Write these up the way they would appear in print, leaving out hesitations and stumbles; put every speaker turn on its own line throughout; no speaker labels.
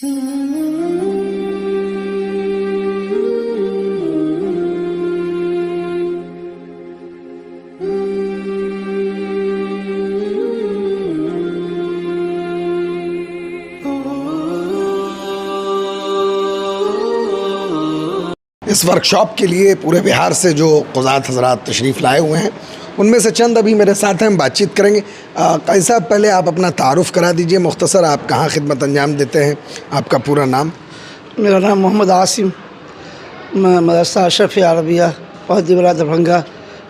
اس workshop کے لیے پورے بہار سے جو قضات حضرات تشریف لائے ہوئے ہیں ان میں سے چند ابھی میرے ساتھ ہیں، ہم بات چیت کریں گے۔ قاضی صاحب پہلے آپ اپنا تعارف کرا دیجئے مختصر، آپ کہاں خدمت انجام دیتے ہیں، آپ کا پورا نام؟
میرا نام محمد عاصم، میں مدرسہ اشرف عربیہ پہدی بلا دربھنگا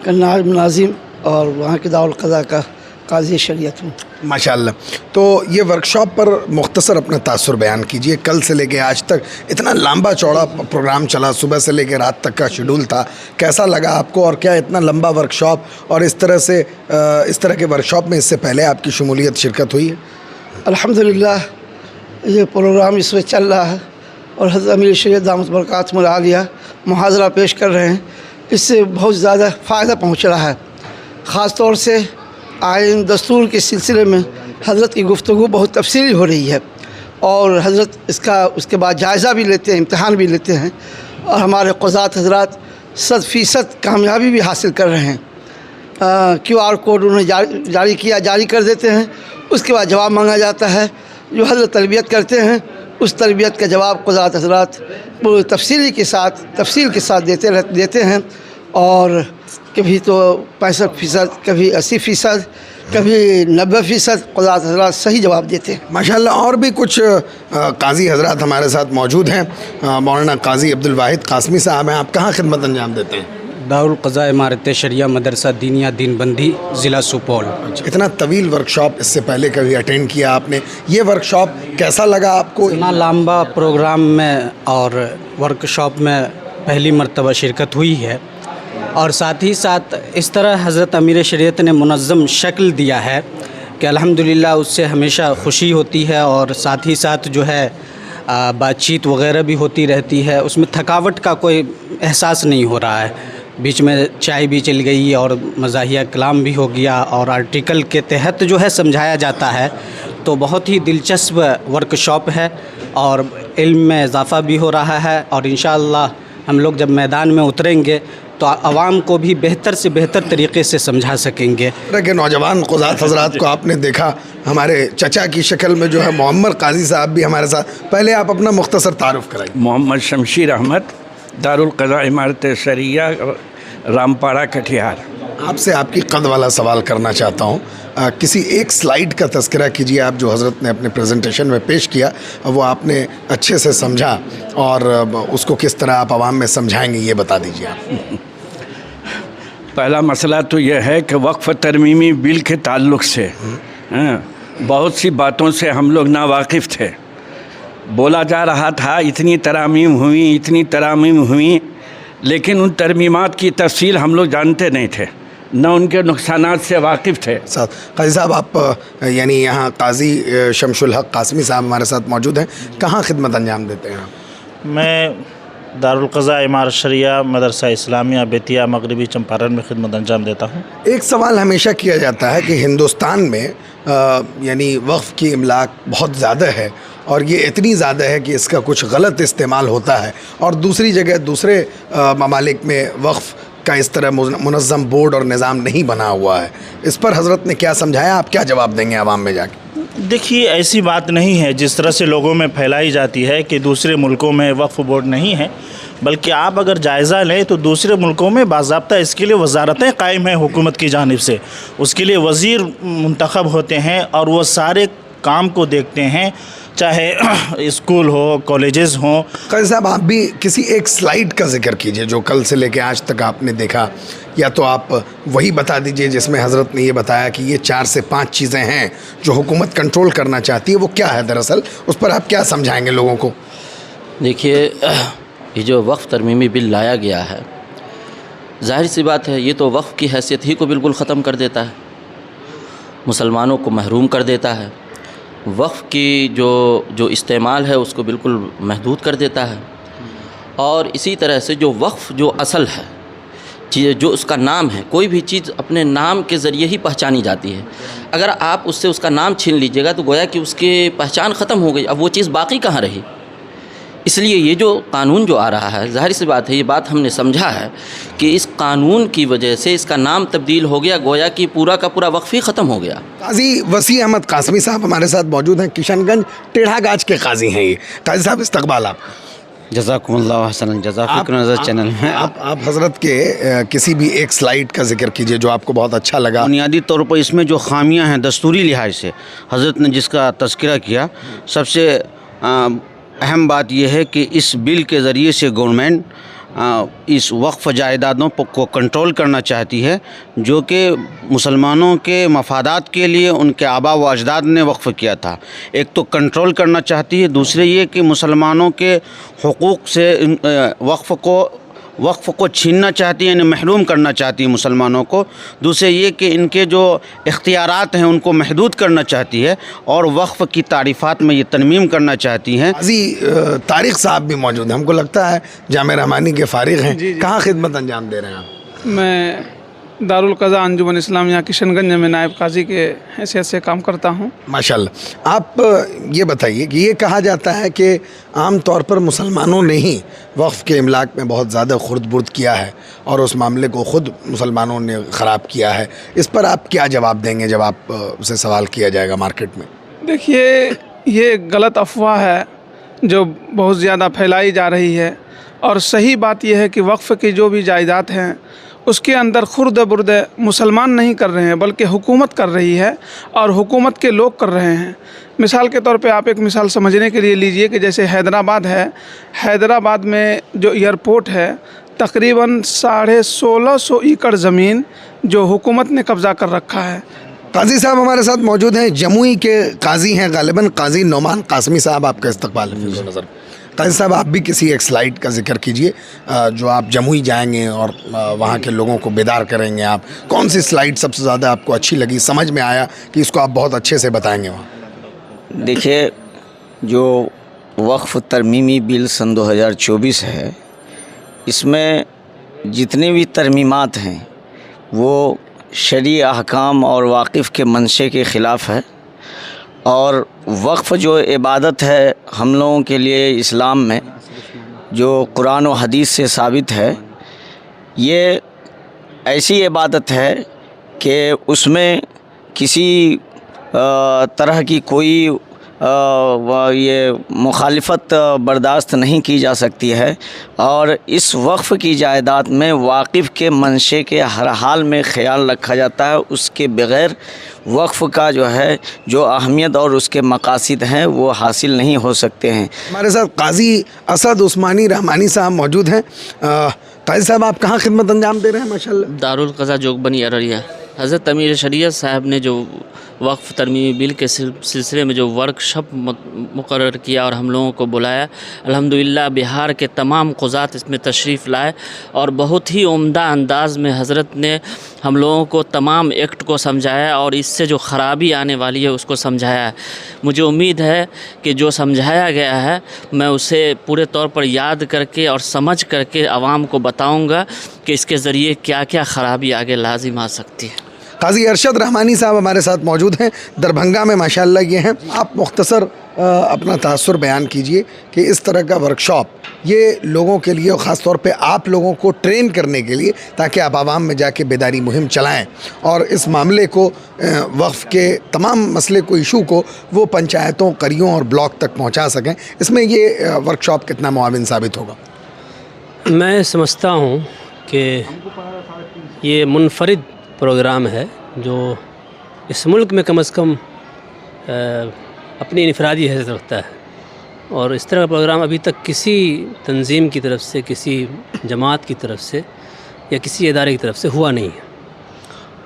کا نائب ناظم اور وہاں کے دارالقضاء کا قاضی شریعت ہوں۔
ماشاءاللہ۔ تو یہ ورکشاپ پر مختصر اپنا تاثر بیان کیجئے، کل سے لے کے آج تک اتنا لمبا چوڑا پروگرام چلا، صبح سے لے کے رات تک کا شیڈول تھا، کیسا لگا آپ کو؟ اور کیا اتنا لمبا ورکشاپ اور اس طرح کے ورکشاپ میں اس سے پہلے آپ کی شمولیت شرکت ہوئی ہے؟
الحمدللہ یہ پروگرام اس وقت چل رہا ہے اور حضرت امیر شریعت دامت برکاتہم العالیہ محاضرہ پیش کر رہے ہیں، اس سے بہت زیادہ فائدہ پہنچ رہا ہے۔ خاص طور سے آئین دستور کے سلسلے میں حضرت کی گفتگو بہت تفصیلی ہو رہی ہے اور حضرت اس کے بعد جائزہ بھی لیتے ہیں، امتحان بھی لیتے ہیں اور ہمارے قضات حضرات 100% کامیابی بھی حاصل کر رہے ہیں۔ QR کوڈ انہیں جاری کر دیتے ہیں، اس کے بعد جواب مانگا جاتا ہے، جو حضرت تربیت کرتے ہیں اس تربیت کا جواب قضات حضرات تفصیل کے ساتھ دیتے ہیں اور کبھی تو 65%، کبھی 80%، کبھی 90% قضات حضرات صحیح جواب دیتے ہیں
ماشاءاللہ۔ اور بھی کچھ قاضی حضرات ہمارے ساتھ موجود ہیں، مولانا قاضی عبدالواحد قاسمی صاحب ہیں، آپ کہاں خدمت انجام دیتے ہیں؟
دارالقضاء امارت شریعہ مدرسہ دینیہ دین بندی ضلع سپول۔
اتنا طویل ورکشاپ اس سے پہلے کبھی اٹینڈ کیا آپ نے؟ یہ ورکشاپ کیسا لگا آپ کو؟
اتنا لمبا پروگرام میں اور ورکشاپ میں پہلی مرتبہ شرکت ہوئی ہے اور ساتھ ہی ساتھ اس طرح حضرت امیر شریعت نے منظم شکل دیا ہے کہ الحمدللہ اس سے ہمیشہ خوشی ہوتی ہے اور ساتھ ہی ساتھ جو ہے بات چیت وغیرہ بھی ہوتی رہتی ہے، اس میں تھکاوٹ کا کوئی احساس نہیں ہو رہا ہے۔ بیچ میں چائے بھی چل گئی اور مزاحیہ کلام بھی ہو گیا اور آرٹیکل کے تحت جو ہے سمجھایا جاتا ہے، تو بہت ہی دلچسپ ورکشاپ ہے اور علم میں اضافہ بھی ہو رہا ہے اور انشاءاللہ ہم لوگ جب میدان میں اتریں گے تو عوام کو بھی بہتر سے بہتر طریقے سے سمجھا سکیں گے۔
کہ نوجوان قضات حضرات کو آپ نے دیکھا، ہمارے چچا کی شکل میں جو ہے معمر قاضی صاحب بھی ہمارے ساتھ، پہلے آپ اپنا مختصر تعارف کرائیں۔
محمد شمشیر احمد، دارالقضاء امارت شریعہ رامپارہ کٹھیار۔
آپ سے آپ کی قد والا سوال کرنا چاہتا ہوں، کسی ایک سلائیڈ کا تذکرہ کیجیے آپ جو حضرت نے اپنے پریزنٹیشن میں پیش کیا، وہ آپ نے اچھے سے سمجھا اور اس کو کس طرح آپ عوام میں سمجھائیں گے یہ بتا دیجیے آپ۔
پہلا مسئلہ تو یہ ہے کہ وقف ترمیمی بل کے تعلق سے بہت سی باتوں سے ہم لوگ ناواقف تھے۔ بولا جا رہا تھا اتنی ترامیم ہوئیں، لیکن ان ترمیمات کی تفصیل ہم لوگ جانتے نہیں تھے، نہ ان کے نقصانات سے واقف تھے۔
قاضی صاحب آپ یعنی یہاں قاضی شمس الحق قاسمی صاحب ہمارے ساتھ موجود ہیں، کہاں خدمت انجام دیتے ہیں آپ؟
میں دارالقضاء امارت شریعہ مدرسہ اسلامیہ بیتیہ مغربی چمپارن میں خدمت انجام دیتا ہوں۔
ایک سوال ہمیشہ کیا جاتا ہے کہ ہندوستان میں یعنی وقف کی املاک بہت زیادہ ہے اور یہ اتنی زیادہ ہے کہ اس کا کچھ غلط استعمال ہوتا ہے، اور دوسری جگہ دوسرے ممالک میں وقف کا اس طرح منظم بورڈ اور نظام نہیں بنا ہوا ہے، اس پر حضرت نے کیا سمجھایا؟ آپ کیا جواب دیں گے عوام میں جا کے؟
دیکھیے ایسی بات نہیں ہے جس طرح سے لوگوں میں پھیلائی جاتی ہے کہ دوسرے ملکوں میں وقف بورڈ نہیں ہے، بلکہ آپ اگر جائزہ لیں تو دوسرے ملکوں میں باضابطہ اس کے لیے وزارتیں قائم ہیں حکومت کی جانب سے، اس کے لیے وزیر منتخب ہوتے ہیں اور وہ سارے کام کو دیکھتے ہیں، چاہے اسکول ہو، کالجز ہوں۔
قاضی صاحب آپ بھی کسی ایک سلائیڈ کا ذکر کیجئے جو کل سے لے کے آج تک آپ نے دیکھا، یا تو آپ وہی بتا دیجئے جس میں حضرت نے یہ بتایا کہ یہ 4 سے 5 چیزیں ہیں جو حکومت کنٹرول کرنا چاہتی ہے، وہ کیا ہے دراصل، اس پر آپ کیا سمجھائیں گے لوگوں کو؟
دیکھیے یہ جو وقف ترمیمی بل لایا گیا ہے، ظاہر سی بات ہے یہ تو وقف کی حیثیت ہی کو بالکل ختم کر دیتا ہے، مسلمانوں کو محروم کر دیتا ہے، وقف کی جو استعمال ہے اس کو بالکل محدود کر دیتا ہے، اور اسی طرح سے جو وقف جو اصل ہے جو اس کا نام ہے، کوئی بھی چیز اپنے نام کے ذریعے ہی پہچانی جاتی ہے. اگر آپ اس سے اس کا نام چھین لیجیے گا تو گویا کہ اس کی پہچان ختم ہو گئی، اب وہ چیز باقی کہاں رہی. اس لیے یہ جو قانون جو آ رہا ہے، ظاہر سی بات ہے، یہ بات ہم نے سمجھا ہے کہ اس قانون کی وجہ سے اس کا نام تبدیل ہو گیا، گویا کہ پورا کا پورا وقف ہی ختم ہو گیا.
قاضی وسیع احمد قاسمی صاحب ہمارے ساتھ موجود ہیں، کشن گنج ٹیڑھا گاج کے قاضی ہیں. یہ قاضی صاحب استقبال آپ.
جزاکم اللہ حسن جزا فکر نظر چینل میں
آپ حضرت کے کسی بھی ایک سلائیڈ کا ذکر کیجئے جو آپ کو بہت اچھا لگا.
بنیادی طور پر اس میں جو خامیاں ہیں دستوری لحاظ سے حضرت نے جس کا تذکرہ کیا، سب سے اہم بات یہ ہے کہ اس بل کے ذریعے سے گورنمنٹ اس وقف جائیدادوں کو کنٹرول کرنا چاہتی ہے جو کہ مسلمانوں کے مفادات کے لیے ان کے آبا و اجداد نے وقف کیا تھا. ایک تو کنٹرول کرنا چاہتی ہے، دوسرے یہ کہ مسلمانوں کے حقوق سے وقف کو چھیننا چاہتی ہے، یعنی محروم کرنا چاہتی ہے مسلمانوں کو. دوسرے یہ کہ ان کے جو اختیارات ہیں ان کو محدود کرنا چاہتی ہے اور وقف کی تعریفات میں یہ ترمیم کرنا چاہتی ہیں.
قاضی طارق صاحب بھی موجود ہیں، ہم کو لگتا ہے جامعہ رحمانی کے فارغ ہیں. کہاں خدمت انجام دے رہے ہیں آپ؟
میں دارالقضاء انجمن اسلامیہ کشن گنج میں نائب قاضی کے حیثیت سے کام کرتا ہوں.
ماشاءاللہ. آپ یہ بتائیے کہ یہ کہا جاتا ہے کہ عام طور پر مسلمانوں نے ہی وقف کے املاک میں بہت زیادہ خرد برد کیا ہے اور اس معاملے کو خود مسلمانوں نے خراب کیا ہے. اس پر آپ کیا جواب دیں گے جب آپ سے سوال کیا جائے گا مارکیٹ میں؟
دیکھیے، یہ غلط افواہ ہے جو بہت زیادہ پھیلائی جا رہی ہے، اور صحیح بات یہ ہے کہ وقف کی جو بھی جائیداد ہیں اس کے اندر خرد برد مسلمان نہیں کر رہے ہیں بلکہ حکومت کر رہی ہے اور حکومت کے لوگ کر رہے ہیں. مثال کے طور پہ آپ ایک مثال سمجھنے کے لیے لیجئے کہ جیسے حیدرآباد ہے، حیدرآباد میں جو ایئرپورٹ ہے تقریباً 1650 ایکڑ زمین جو حکومت نے قبضہ کر رکھا ہے.
قاضی صاحب ہمارے ساتھ موجود ہیں، جموئی کے قاضی ہیں غالباً قاضی نعمان قاسمی صاحب. آپ کا استقبال ہے فضل نظر. قاضی صاحب آپ بھی کسی ایک سلائیڈ کا ذکر کیجئے جو آپ جموئی جائیں گے اور وہاں کے لوگوں کو بیدار کریں گے. آپ کون سی سلائیڈ سب سے زیادہ آپ کو اچھی لگی، سمجھ میں آیا کہ اس کو آپ بہت اچھے سے بتائیں گے وہاں؟
دیکھیے، جو وقف ترمیمی بل سن 2024 ہے، اس میں جتنی بھی ترمیمات ہیں وہ شرعی احکام اور واقف کے منشے کے خلاف ہے. اور وقف جو عبادت ہے ہم لوگوں کے لیے اسلام میں جو قرآن و حدیث سے ثابت ہے، یہ ایسی عبادت ہے کہ اس میں کسی طرح کی کوئی یہ مخالفت برداشت نہیں کی جا سکتی ہے. اور اس وقف کی جائیداد میں واقف کے منشے کے ہر حال میں خیال رکھا جاتا ہے. اس کے بغیر وقف کا جو ہے جو اہمیت اور اس کے مقاصد ہیں وہ حاصل نہیں ہو سکتے ہیں.
ہمارے ساتھ قاضی اسد عثمانی رحمانی صاحب موجود ہیں. قاضی صاحب آپ کہاں خدمت انجام دے رہے ہیں؟ ماشاءاللہ.
دارالقضاء جوگبنی ارریہ. حضرت امیر شریعت صاحب نے جو وقف ترمیمی بل کے سلسلے میں جو ورک شاپ مقرر کیا اور ہم لوگوں کو بلایا، الحمدللہ بہار کے تمام قضات اس میں تشریف لائے اور بہت ہی عمدہ انداز میں حضرت نے ہم لوگوں کو تمام ایکٹ کو سمجھایا اور اس سے جو خرابی آنے والی ہے اس کو سمجھایا ہے. مجھے امید ہے کہ جو سمجھایا گیا ہے میں اسے پورے طور پر یاد کر کے اور سمجھ کر کے عوام کو بتاؤں گا کہ اس کے ذریعے کیا کیا خرابی آگے لازم آ سکتی ہے.
قاضی ارشد رحمانی صاحب ہمارے ساتھ موجود ہیں، دربھنگا میں ماشاءاللہ یہ ہیں. آپ مختصر اپنا تاثر بیان کیجئے کہ اس طرح کا ورکشاپ یہ لوگوں کے لیے اور خاص طور پہ آپ لوگوں کو ٹرین کرنے کے لیے تاکہ آپ عوام میں جا کے بیداری مہم چلائیں اور اس معاملے کو وقف کے تمام مسئلے کو ایشو کو وہ پنچایتوں، قریوں اور بلاک تک پہنچا سکیں، اس میں یہ ورکشاپ کتنا معاون ثابت ہوگا؟
میں سمجھتا ہوں کہ یہ منفرد پروگرام ہے جو اس ملک میں کم از کم اپنی انفرادی حیثیت رکھتا ہے، اور اس طرح کا پروگرام ابھی تک کسی تنظیم کی طرف سے، کسی جماعت کی طرف سے یا کسی ادارے کی طرف سے ہوا نہیں ہے.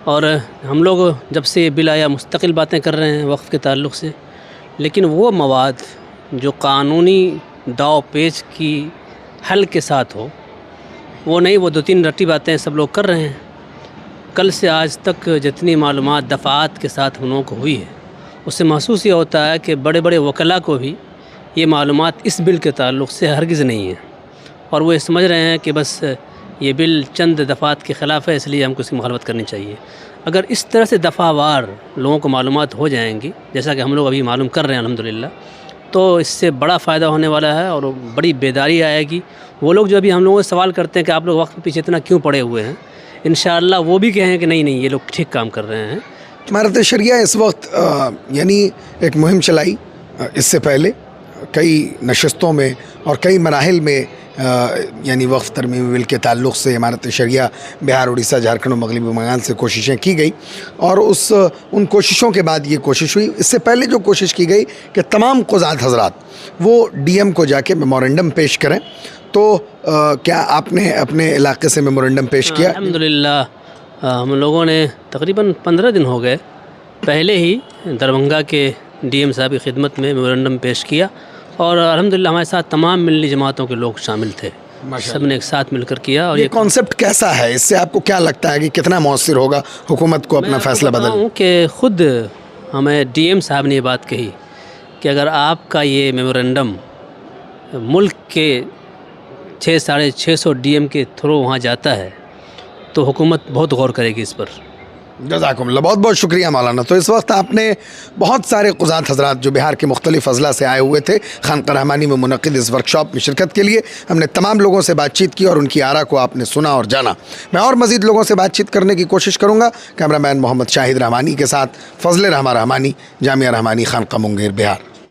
اور ہم لوگ جب سے یہ بل آیا مستقل باتیں کر رہے ہیں وقف کے تعلق سے، لیکن وہ مواد جو قانونی داؤ پیچ کی حل کے ساتھ ہو وہ نہیں، وہ 2-3 رٹی باتیں سب لوگ کر رہے ہیں. کل سے آج تک جتنی معلومات دفعات کے ساتھ ہم لوگوں کو ہوئی ہے اس سے محسوس یہ ہوتا ہے کہ بڑے بڑے وکلاء کو بھی یہ معلومات اس بل کے تعلق سے ہرگز نہیں ہیں، اور وہ یہ سمجھ رہے ہیں کہ بس یہ بل چند دفعات کے خلاف ہے، اس لیے ہم کو اس کی مخالفت کرنی چاہیے۔ اگر اس طرح سے دفعہ وار لوگوں کو معلومات ہو جائیں گی، جیسا کہ ہم لوگ ابھی معلوم کر رہے ہیں الحمدللہ، تو اس سے بڑا فائدہ ہونے والا ہے اور بڑی بیداری آئے گی۔ وہ لوگ جو ابھی ہم لوگوں سے سوال کرتے ہیں کہ آپ لوگ وقت پیچھے اتنا کیوں پڑے ہوئے ہیں، انشاءاللہ وہ بھی کہیں کہ نہیں یہ لوگ ٹھیک کام کر رہے ہیں۔
امارت شریعہ اس وقت یعنی ایک مہم چلائی، اس سے پہلے کئی نشستوں میں اور کئی مراحل میں یعنی وقف ترمیمی بل کے تعلق سے امارت شریعہ بہار، اڑیسہ، جھارکھنڈ اور مغربی بنگال سے کوششیں کی گئی، اور ان کوششوں کے بعد یہ کوشش ہوئی۔ اس سے پہلے جو کوشش کی گئی کہ تمام قضات حضرات وہ ڈی ایم کو جا کے میمورنڈم پیش کریں، تو کیا آپ نے اپنے علاقے سے میمورنڈم پیش کیا؟
الحمدللہ ہم لوگوں نے تقریباً 15 دن ہو گئے پہلے ہی دربھنگا کے ڈی ایم صاحب کی خدمت میں میمورنڈم پیش کیا، اور الحمدللہ ہمارے ساتھ تمام ملی جماعتوں کے لوگ شامل تھے، سب نے ایک ساتھ مل کر کیا۔ اور
یہ کانسیپٹ کیسا ہے؟ اس سے آپ کو کیا لگتا ہے کہ کتنا مؤثر ہوگا حکومت کو اپنا فیصلہ بدلنا؟
کہ خود ہمیں ڈی ایم صاحب نے یہ بات کہی کہ اگر آپ کا یہ میمورنڈم ملک کے 650 ڈی ایم کے تھرو وہاں جاتا ہے تو حکومت بہت غور کرے گی اس پر۔
جزاکم اللہ، بہت بہت شکریہ مولانا۔ تو اس وقت آپ نے بہت سارے قضات حضرات جو بہار کے مختلف اضلاع سے آئے ہوئے تھے خانقاہ رحمانی میں منعقد اس ورکشاپ میں شرکت کے لیے، ہم نے تمام لوگوں سے بات چیت کی اور ان کی آراء کو آپ نے سنا اور جانا۔ میں اور مزید لوگوں سے بات چیت کرنے کی کوشش کروں گا۔ کیمرہ مین محمد شاہد رحمانی کے ساتھ فضل رحمانی، جامعہ رحمانی، خانقاہ منگیر، بہار۔